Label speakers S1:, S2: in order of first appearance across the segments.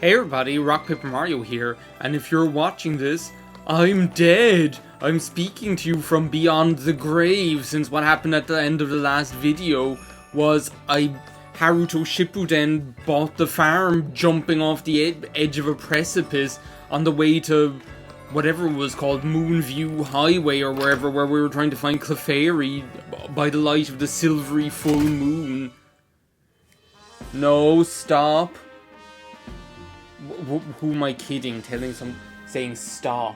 S1: Hey everybody, RockPaperMario here, and if you're watching this, I'm dead! I'm speaking to you from beyond the grave, since what happened at the end of the last video was Haruto Shippuden bought the farm, jumping off the edge of a precipice on the way to whatever it was called, Moonview Highway or wherever, where we were trying to find Clefairy by the light of the silvery full moon. No, stop. Who am I kidding? Saying stop.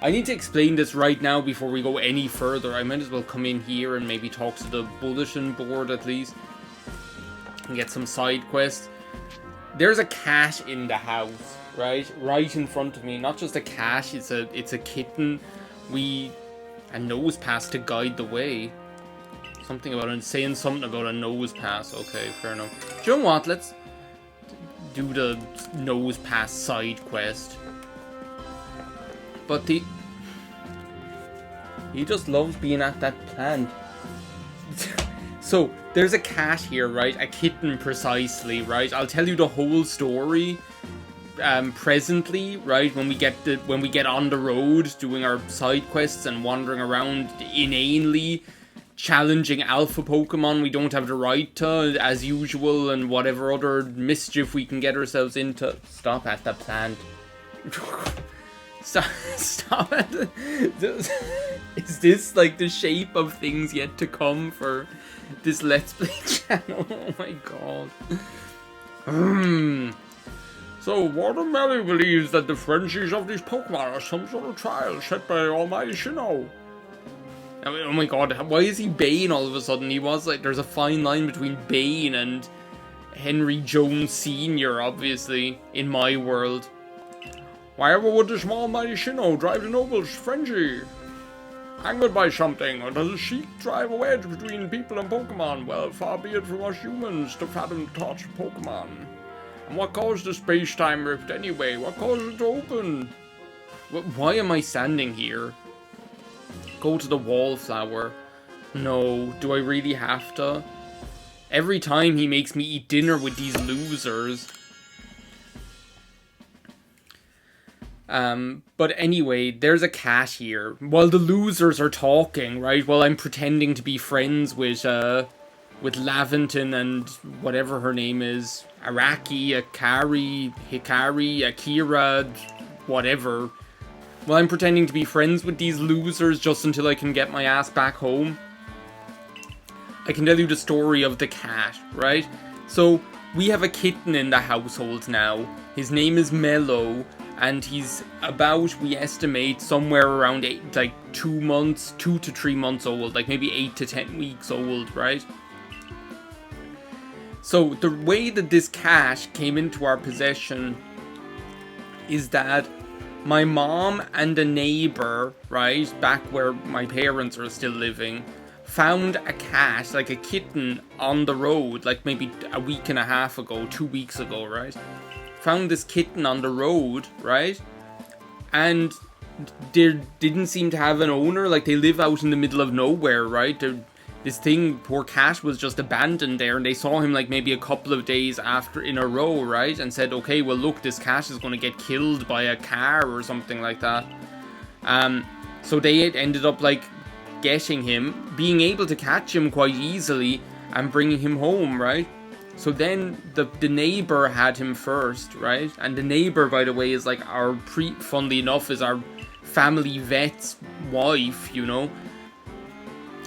S1: I need to explain this right now before we go any further. I might as well come in here and maybe talk to the bulletin board at least. And get some side quests. There's a cat in the house, right? Right in front of me. Not just a cat, it's a kitten. A nose pass to guide the way. Saying something about a nose pass. Okay, fair enough. Do you know what? Let's do the nose pass side quest. But he just loves being at that plant. So there's a cat here, right? A kitten precisely, right? I'll tell you the whole story presently, right? When we get on the road doing our side quests and wandering around inanely challenging alpha Pokemon we don't have the right to, as usual, and whatever other mischief we can get ourselves into. Stop at the plant. Stop at Is this like the shape of things yet to come for this Let's Play channel? Oh my god. So, Watermelon believes that the frenzies of these Pokemon are some sort of trial set by Almighty Sinnoh. I mean, oh my god, why is he Bane all of a sudden? He was like, there's a fine line between Bane and Henry Jones Sr., obviously, in my world. Why ever would this almighty Sinnoh drive the nobles frenzy? Angered by something, or does it seek drive a wedge between people and Pokemon? Well, far be it from us humans to fathom the thoughts of Pokemon. And what caused the space-time rift anyway? What caused it to open? Why am I standing here? Go to the wallflower. No, do I really have to? Every time he makes me eat dinner with these losers. But anyway, there's a cat here. While the losers are talking, right? While I'm pretending to be friends with Laventon and whatever her name is. Araki, Akari, Hikari, Akira, whatever. Well, I'm pretending to be friends with these losers just until I can get my ass back home. I can tell you the story of the cat, right? So, we have a kitten in the household now. His name is Mello, and he's about, we estimate, somewhere around 2 to 3 months old. Like maybe 8 to 10 weeks old, right? So, the way that this cat came into our possession is that my mom and a neighbor, right, back where my parents are still living, found a cat, like a kitten, on the road, like maybe a week and a half ago, 2 weeks ago, right? Found this kitten on the road, right? And they didn't seem to have an owner, like they live out in the middle of nowhere, right? This poor cat was just abandoned there, and they saw him like maybe a couple of days after in a row, right? And said, okay, well look, this cat is going to get killed by a car or something like that. So they ended up like getting him, being able to catch him quite easily and bringing him home, right? So then the neighbor had him first, right? And the neighbor, by the way, is like funnily enough, is our family vet's wife, you know?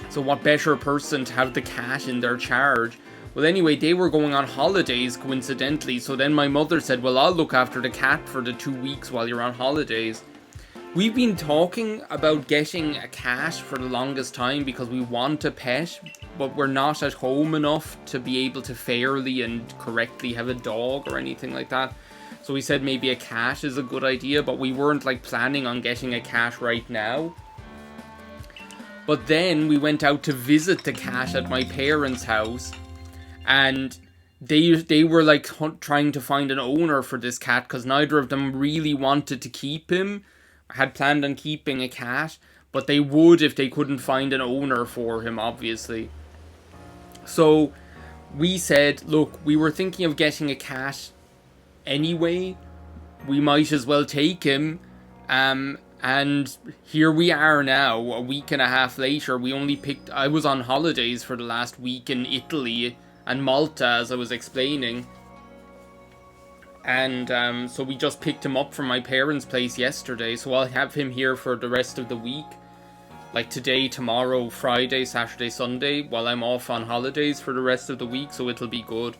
S1: So what better person to have the cat in their charge? Well, anyway, they were going on holidays, coincidentally. So then my mother said, well, I'll look after the cat for the 2 weeks while you're on holidays. We've been talking about getting a cat for the longest time because we want a pet, but we're not at home enough to be able to fairly and correctly have a dog or anything like that. So we said maybe a cat is a good idea, but we weren't like planning on getting a cat right now. But then we went out to visit the cat at my parents' house, and they were like trying to find an owner for this cat because neither of them really wanted to keep him. Had planned on keeping a cat, but they would if they couldn't find an owner for him, obviously. So we said, look, we were thinking of getting a cat anyway, we might as well take him. And here we are now, a week and a half later. I was on holidays for the last week in Italy and Malta, as I was explaining. And so we just picked him up from my parents' place yesterday, so I'll have him here for the rest of the week. Like today, tomorrow, Friday, Saturday, Sunday, while I'm off on holidays for the rest of the week, so it'll be good.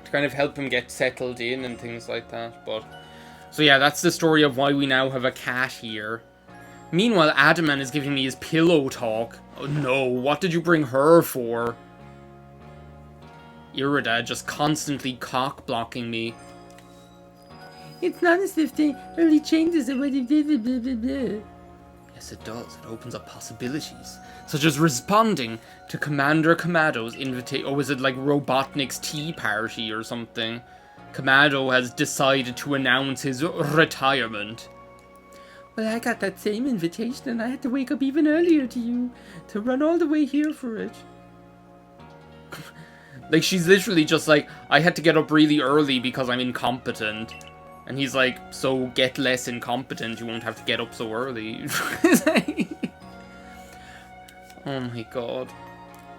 S1: To kind of help him get settled in and things like that, but... So yeah, that's the story of why we now have a cat here. Meanwhile, Adaman is giving me his pillow talk. Oh no, what did you bring her for? Irida just constantly cock-blocking me. It's not as if they only changes and what they did, blah, blah, blah. Yes, it does. It opens up possibilities. Such as responding to Commander Kamado's invitation. Or was it like Robotnik's tea party or something? Kamado has decided to announce his retirement. Well, I got that same invitation and I had to wake up even earlier to run all the way here for it. Like, she's literally just like, I had to get up really early because I'm incompetent. And he's like, so get less incompetent, you won't have to get up so early. Oh my god.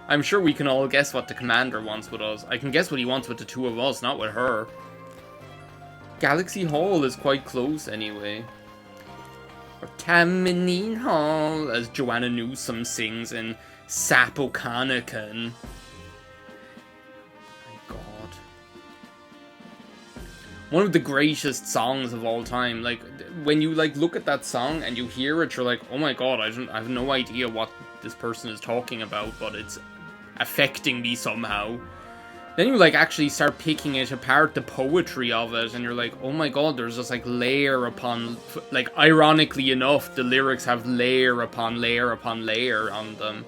S1: I'm sure we can all guess what the commander wants with us. I can guess what he wants with the two of us, not with her. Galaxy Hall is quite close anyway. Or Tamanine Hall, as Joanna Newsom sings in Sapokanakan. One of the greatest songs of all time. Like, when you like look at that song and you hear it, you're like, oh my god, I have no idea what this person is talking about, but it's affecting me somehow. Then you like actually start picking it apart, the poetry of it, and you're like, oh my god, there's just like layer upon, like, ironically enough, the lyrics have layer upon layer upon layer on them.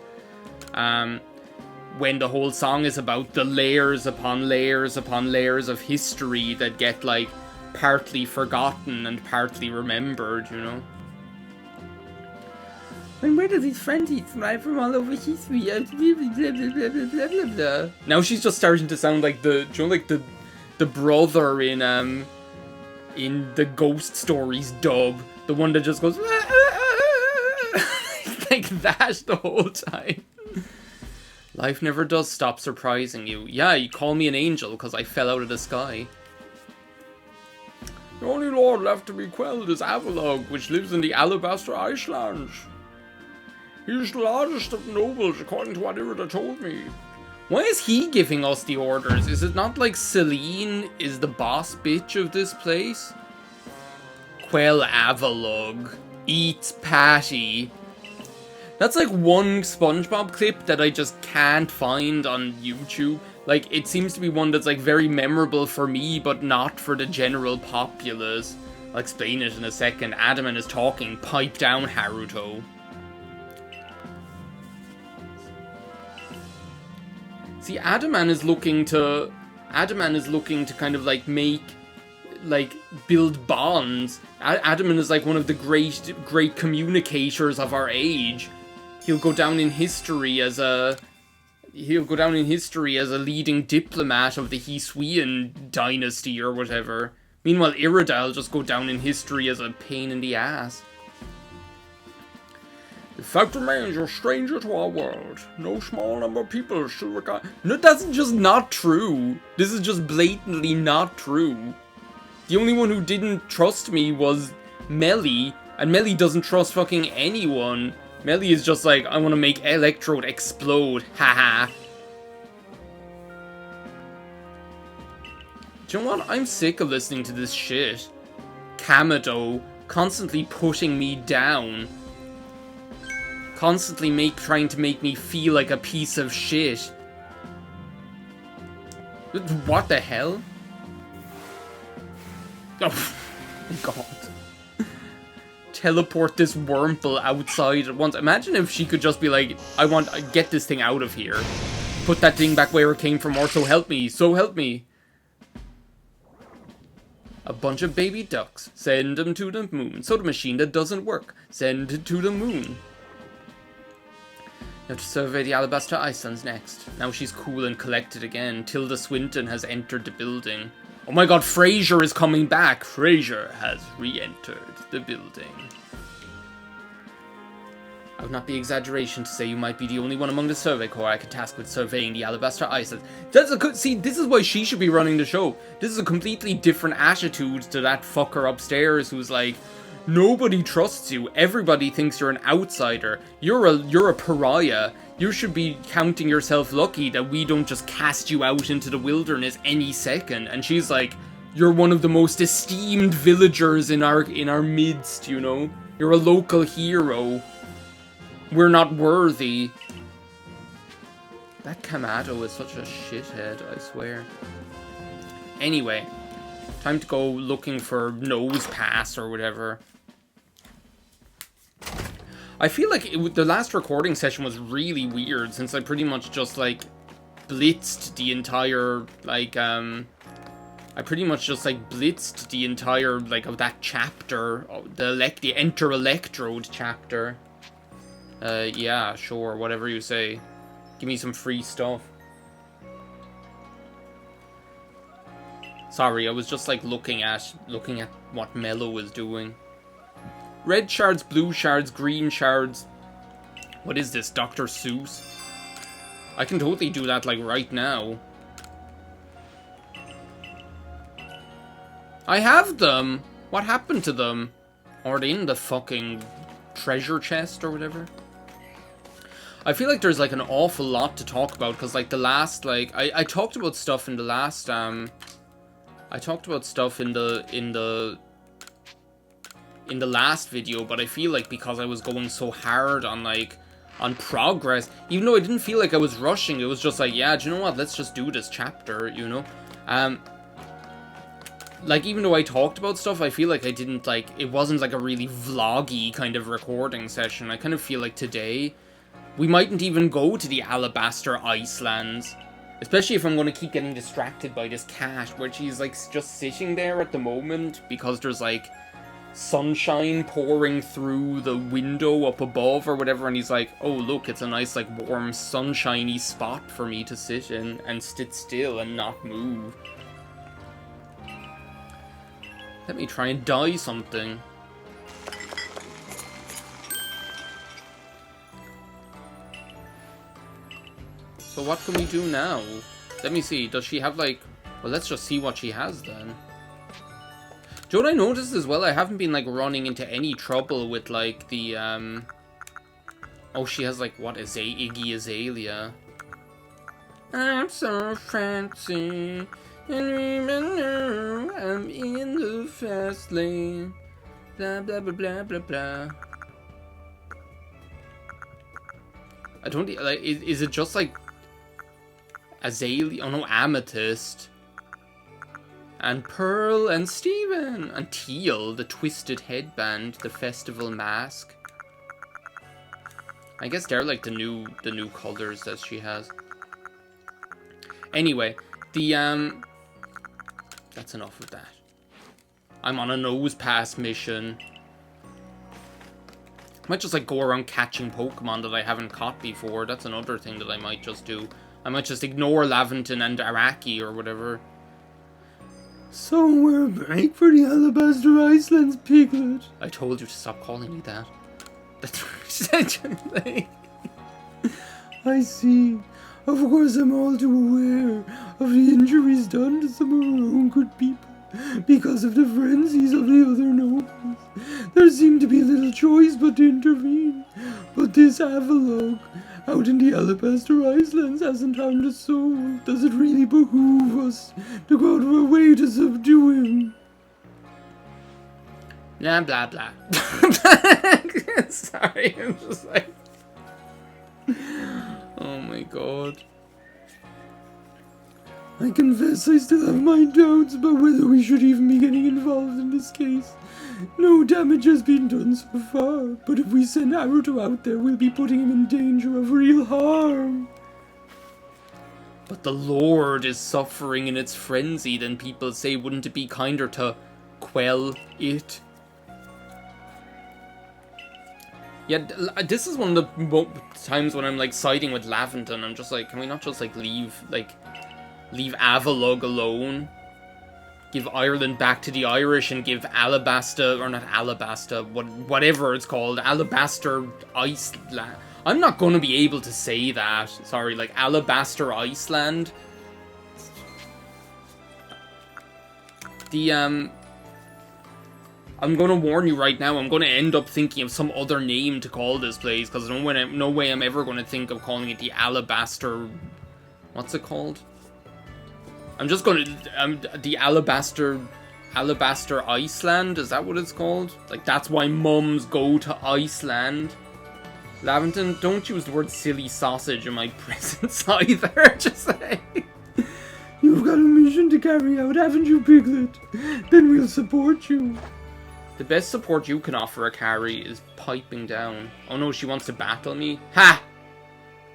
S1: When the whole song is about the layers upon layers upon layers of history that get, like, partly forgotten and partly remembered, you know? And where do these frenzies fly from all over history? Blah, blah, blah, blah, blah, blah. Now she's just starting to sound like the brother in the Ghost Stories dub. The one that just goes... like that the whole time. Life never does stop surprising you. Yeah, you call me an angel because I fell out of the sky. The only lord left to be quelled is Avalog, which lives in the Alabaster Icelands. He's the largest of nobles, according to what Irida told me. Why is he giving us the orders? Is it not like Celine is the boss bitch of this place? Quell Avalog. Eats Patty. That's like one SpongeBob clip that I just can't find on YouTube. Like, it seems to be one that's like very memorable for me, but not for the general populace. I'll explain it in a second. Adaman is talking. Pipe down, Haruto. See, Adaman is looking to kind of like build bonds. Adaman is like one of the great communicators of our age. He'll go down in history as a leading diplomat of the Hisuian dynasty or whatever. Meanwhile, Irida will just go down in history as a pain in the ass. The fact remains you're a stranger to our world. No small number of people should regard... No, that's just not true. This is just blatantly not true. The only one who didn't trust me was Melly, and Melly doesn't trust fucking anyone. Melly is just like, I want to make Electrode explode, haha. Do you know what? I'm sick of listening to this shit. Kamado constantly putting me down. Constantly trying to make me feel like a piece of shit. What the hell? Oh my god. Teleport this Wurmple outside at once. Imagine if she could just be like, get this thing out of here. Put that thing back where it came from, or so help me, so help me. A bunch of baby ducks. Send them to the moon. So the machine that doesn't work. Send it to the moon. Now to survey the Alabaster Islands next. Now she's cool and collected again. Tilda Swinton has entered the building. Oh my god, Fraser is coming back. Fraser has re-entered the building. I would not be exaggeration to say you might be the only one among the Survey Corps I could task with surveying the Alabaster Islands. See, this is why she should be running the show. This is a completely different attitude to that fucker upstairs who's like, nobody trusts you. Everybody thinks you're an outsider. You're a pariah. You should be counting yourself lucky that we don't just cast you out into the wilderness any second. And she's like, you're one of the most esteemed villagers in our midst, you know? You're a local hero. We're not worthy. That Kamado is such a shithead, I swear. Anyway, time to go looking for Nose Pass or whatever. I feel like the last recording session was really weird since I pretty much just, like, blitzed the entire, like, I pretty much just, like, blitzed the entire, like, of that chapter, the Enter Electrode chapter. Yeah, sure, whatever you say. Give me some free stuff. Sorry, I was just like looking at what Mello was doing. Red shards, blue shards, green shards. What is this, Dr. Seuss? I can totally do that like right now. I have them! What happened to them? Are they in the fucking treasure chest or whatever? I feel like there's like an awful lot to talk about because like the last I talked about stuff in the last I talked about stuff in the last video, but I feel like because I was going so hard on progress, even though I didn't feel like I was rushing, it was just like, yeah, do you know what, let's just do this chapter, you know? Like, even though I talked about stuff, I feel like I didn't, like, it wasn't like a really vloggy kind of recording session. I kind of feel like today we mightn't even go to the Alabaster Icelands. Especially if I'm going to keep getting distracted by this cat, where she's, like, just sitting there at the moment because there's, like, sunshine pouring through the window up above or whatever, and he's like, oh, look, it's a nice, like, warm, sunshiny spot for me to sit in and sit still and not move. Let me try and dye something. So what can we do now? Let me see. Does she have, like... Well, let's just see what she has, then. Do you know what I noticed as well? I haven't been, like, running into any trouble with, like, the, Oh, she has, like, what? Iggy Azalea. I'm so fancy. And remember, I'm in the fast lane. Blah, blah, blah, blah, blah, blah. I don't... Like, is it just, like... Azalea, oh no, Amethyst, and Pearl, and Steven, and Teal, the twisted headband, the festival mask. I guess they're like the new colors that she has. Anyway, that's enough of that. I'm on a Nose Pass mission. I might just like go around catching Pokemon that I haven't caught before. That's another thing that I might just do. I might just ignore Laventon and Araki or whatever. So we're back for the Alabaster Islands, Piglet. I told you to stop calling me that. I see. Of course I'm all too aware of the injuries done to some of our own good people because of the frenzies of the other nobles. There seemed to be little choice but to intervene. But this Avalok out in the Alabaster Islands hasn't harmed a soul. Does it really behoove us to go out of our way to subdue him? Blah, blah, blah. Sorry, I'm just like... Oh my god. I confess I still have my doubts about whether we should even be getting involved in this case. No damage has been done so far, but if we send Naruto out there, we'll be putting him in danger of real harm. But the Lord is suffering in its frenzy, then people say, wouldn't it be kinder to quell it? Yeah, this is one of the times when I'm like siding with Laventon. I'm just like, can we not just like leave Avalugg alone? give Ireland back to the Irish and give Alabasta, or not Alabasta, whatever it's called, Alabaster Iceland. I'm not going to be able to say that. Sorry, like Alabaster Iceland. I'm going to warn you right now, I'm going to end up thinking of some other name to call this place, because no way I'm ever going to think of calling it the Alabaster... What's it called? I'm just going to... the Alabaster Iceland? Is that what it's called? Like, that's why mums go to Iceland. Laventon, don't use the word silly sausage in my presence either, just say. You've got a mission to carry out, haven't you, Piglet? Then we'll support you. The best support you can offer a carry is piping down. Oh no, she wants to battle me? Ha!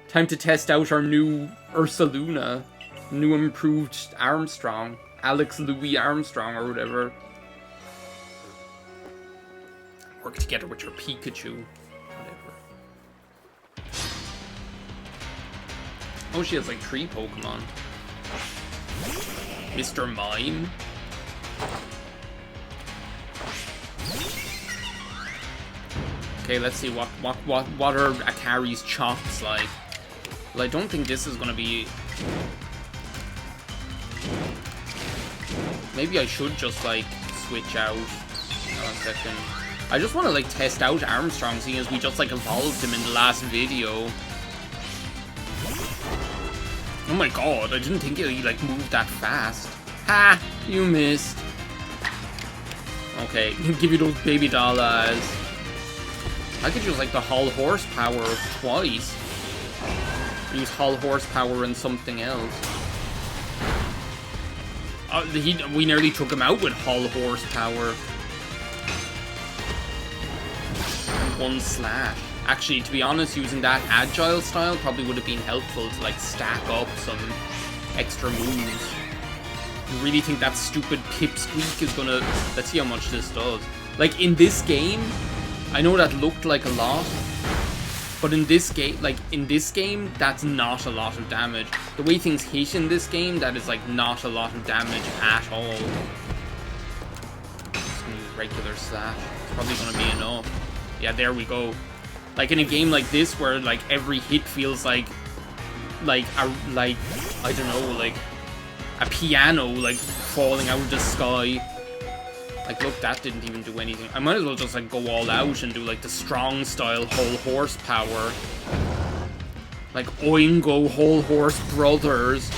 S1: Time to test out our new Ursaluna. New improved Armstrong. Alex Louis Armstrong or whatever. Work together with your Pikachu. Whatever. Oh, she has like 3 Pokemon. Mr. Mime. Okay, let's see what are Akari's chops like. Well, I don't think this is gonna be... Maybe I should just like switch out. Hold on a second. I just want to like test out Armstrong, seeing as we just like evolved him in the last video. Oh my god, I didn't think he like moved that fast. Ha! You missed. Okay, give you those baby doll eyes. I could use like the hull horsepower twice. Use hull horsepower and something else. We nearly took him out with hull horsepower. And 1 slash. Actually, to be honest, using that agile style probably would have been helpful to like stack up some extra moves. You really think that stupid Pipsqueak is gonna... Let's see how much this does. Like, in this game, I know that looked like a lot, but in this game, that's not a lot of damage. The way things hit in this game, that is like not a lot of damage at all. Just gonna use regular slash. It's probably gonna be enough. Yeah, there we go. Like in a game like this, where like every hit feels like I don't know, like a piano like falling out of the sky. Like, look, that didn't even do anything. I might as well just, like, go all out and do, like, the strong style whole horsepower. Like, Oingo whole horse brothers.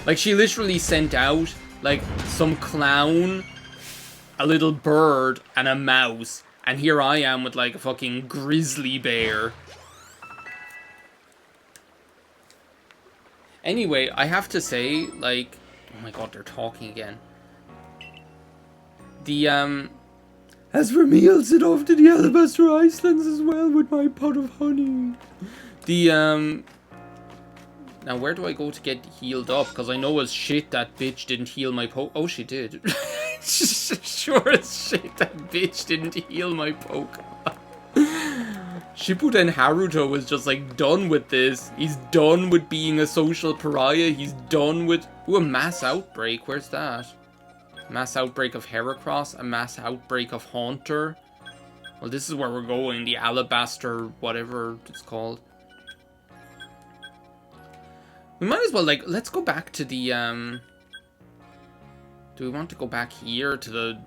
S1: Like, she literally sent out, like, some clown, a little bird, and a mouse. And here I am with, like, a fucking grizzly bear. Anyway, I have to say, like... Oh my god, they're talking again. As for me, I'll sit off to the Alabaster Islands as well with my pot of honey. Now where do I go to get healed up? Because I know as shit that bitch didn't heal my Oh, she did. Sure as shit that bitch didn't heal my Pokemon. Shippuden Haruto was just like done with this. He's done with being a social pariah. He's done with... Ooh, a mass outbreak. Where's that? Mass outbreak of Heracross. A mass outbreak of Haunter. Well, this is where we're going. The Alabaster, whatever it's called. We might as well, like, let's go back to the, Do we want to go back here to the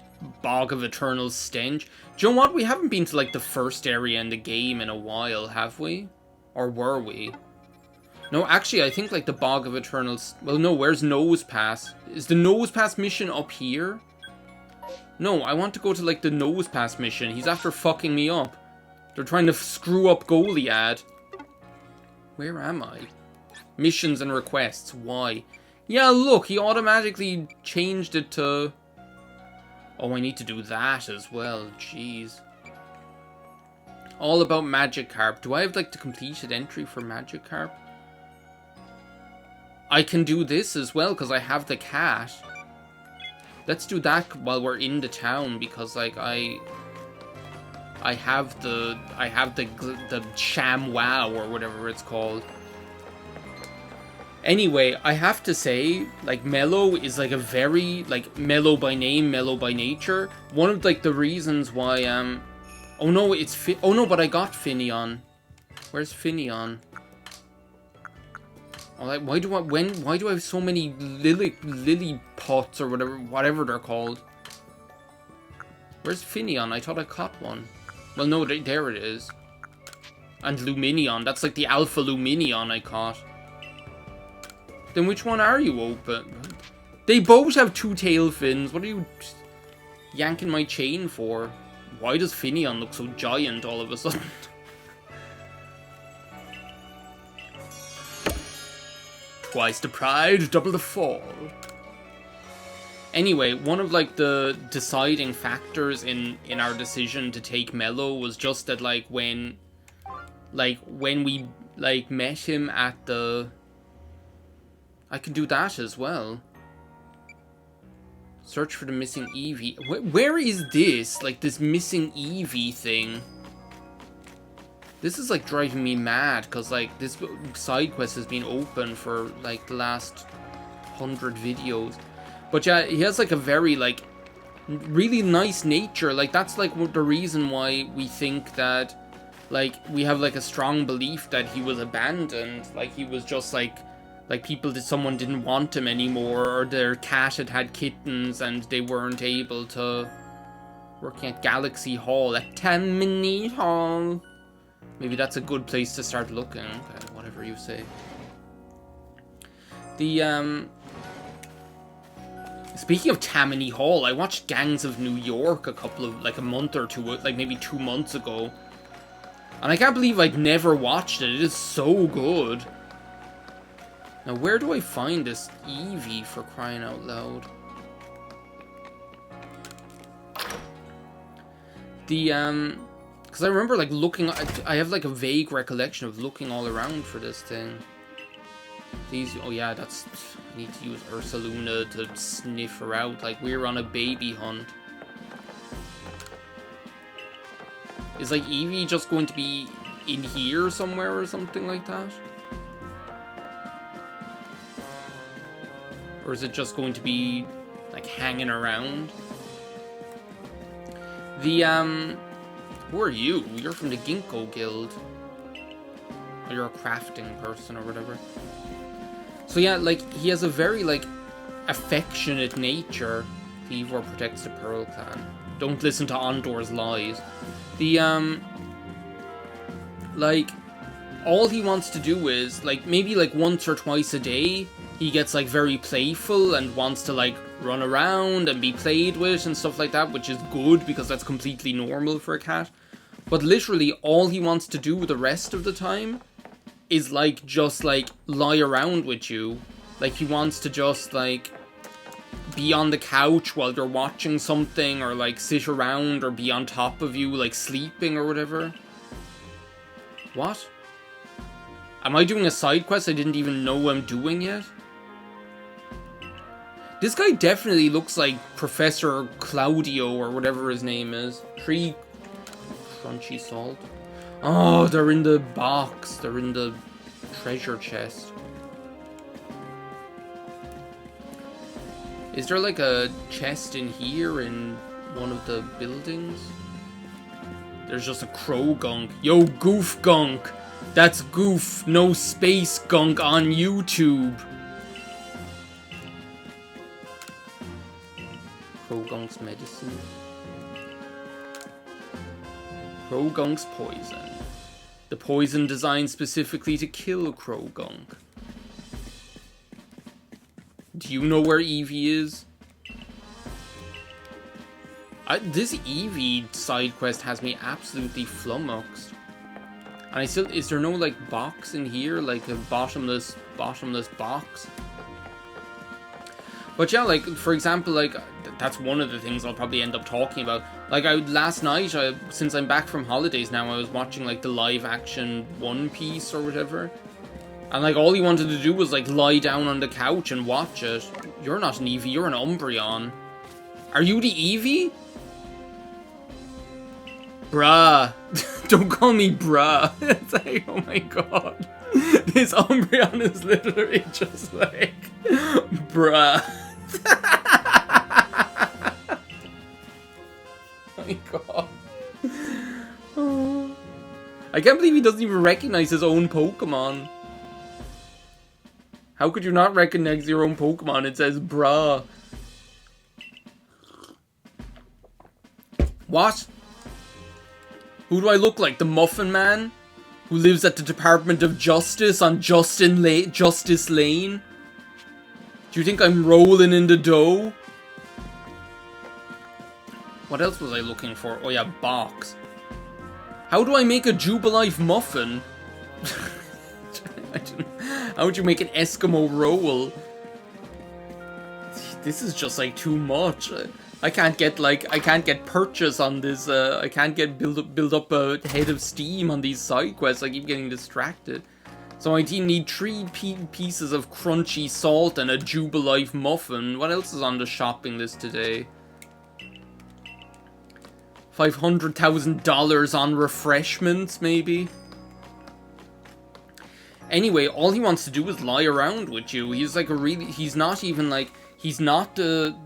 S1: Bog of Eternal Stench? Do you know what? We haven't been to, like, the first area in the game in a while, have we? Or were we? No, actually, I think, like, the Bog of Eternal... Well, no, where's Nose Pass? Is the Nose Pass mission up here? No, I want to go to, like, the Nose Pass mission. He's after fucking me up. They're trying to screw up Goliad. Where am I? Missions and requests. Why? Yeah, look, he automatically changed it to... Oh, I need to do that as well. Jeez. All about Magikarp. Do I have, like, the completed entry for Magikarp? I can do this as well, because I have the cat. Let's do that while we're in the town, because, like, I have the ShamWow, or whatever it's called. Anyway, I have to say, like, Mello is, like, a very, like, mellow by name, mellow by nature. One of, like, the reasons why, oh no, oh no, but I got Finneon. Where's Finneon? Oh, like, why do I have so many lily pots or whatever they're called? Where's Finneon? I thought I caught one. Well, no, there it is. And Luminion, that's like the Alpha Luminion I caught. Then which one are you open? They both have two tail fins. What are you yanking my chain for? Why does Finneon look so giant all of a sudden? Twice the pride, double the fall. Anyway, one of like the deciding factors in our decision to take Mello was just that like when we like met him at the... I can do that as well. Search for the missing Eevee. Where is this? Like this missing Eevee thing. This is like driving me mad because like this side quest has been open for like the last 100 videos. But yeah, he has like a very like really nice nature. Like that's like the reason why we think that like we have like a strong belief that he was abandoned. Like he was just like someone didn't want him anymore, or their cat had kittens and they weren't able to. Working at Galaxy Hall, at Tammany Hall. Maybe that's a good place to start looking. Okay, whatever you say. Speaking of Tammany Hall, I watched Gangs of New York a month or two, like maybe 2 months ago. And I can't believe I'd never watched it. It is so good. Now, where do I find this Eevee, for crying out loud? Because I remember, like, looking... I have, like, a vague recollection of looking all around for this thing. Oh, yeah, that's... I need to use Ursaluna to sniff her out. Like, we're on a baby hunt. Is, like, Eevee just going to be in here somewhere or something like that? Or is it just going to be, like, hanging around? Who are you? You're from the Ginkgo Guild. Or you're a crafting person or whatever. So yeah, like, he has a very, like, affectionate nature. Ivor protects the Pearl Clan. Don't listen to Ondor's lies. Like, all he wants to do is, like, maybe, like, once or twice a day, he gets, like, very playful and wants to, like, run around and be played with and stuff like that, which is good because that's completely normal for a cat. But literally, all he wants to do the rest of the time is, like, just, like, lie around with you. Like, he wants to just, like, be on the couch while you're watching something, or, like, sit around or be on top of you, like, sleeping or whatever. What? Am I doing a side quest I didn't even know I'm doing yet? This guy definitely looks like Professor Claudio or whatever his name is. Crunchy salt. Oh, they're in the box. They're in the treasure chest. Is there like a chest in here in one of the buildings? There's just a crow gunk. Yo, goof gunk. That's goof, no space gunk on YouTube. Crogunk's medicine. Crogunk's poison. The poison designed specifically to kill Crogunk. Do you know where Eevee is? This Eevee side quest has me absolutely flummoxed. And I still... Is there no, like, box in here? Like a bottomless box? But yeah, like, for example, like, that's one of the things I'll probably end up talking about. Like, last night, since I'm back from holidays now, I was watching, like, the live-action One Piece or whatever. And, like, all he wanted to do was, like, lie down on the couch and watch it. You're not an Eevee, you're an Umbreon. Are you the Eevee? Bruh. Don't call me bruh. It's like, oh my god. This Umbreon is literally just like, bruh. Oh my god. Oh. I can't believe he doesn't even recognize his own Pokemon. How could you not recognize your own Pokemon? It says bruh. What? Who do I look like? The Muffin Man? Who lives at the Department of Justice on Justice Lane? Do you think I'm rolling in the dough? What else was I looking for? Oh yeah, box. How do I make a Jubilife muffin? How would you make an Eskimo roll? This is just like too much. I can't get purchase on this. I can't get build up a head of steam on these side quests. I keep getting distracted. So my team need 3 pieces of crunchy salt and a Jubilife muffin. What else is on the shopping list today? $500,000 on refreshments, maybe? Anyway, all he wants to do is lie around with you. He's like he's not even like, he's not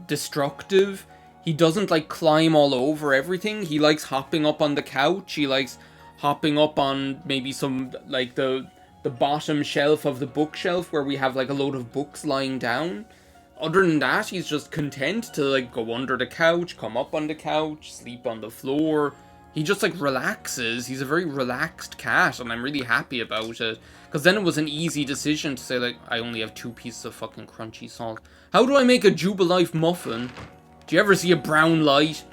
S1: destructive. He doesn't like climb all over everything. He likes hopping up on the couch. He likes hopping up on maybe some, like the bottom shelf of the bookshelf where we have like a load of books lying down. Other than that, he's just content to like go under the couch, come up on the couch, sleep on the floor. He just like relaxes. He's a very relaxed cat, and I'm really happy about it. Because then it was an easy decision to say like, I only have 2 pieces of fucking crunchy salt. How do I make a Jubilife muffin? Do you ever see a brown light?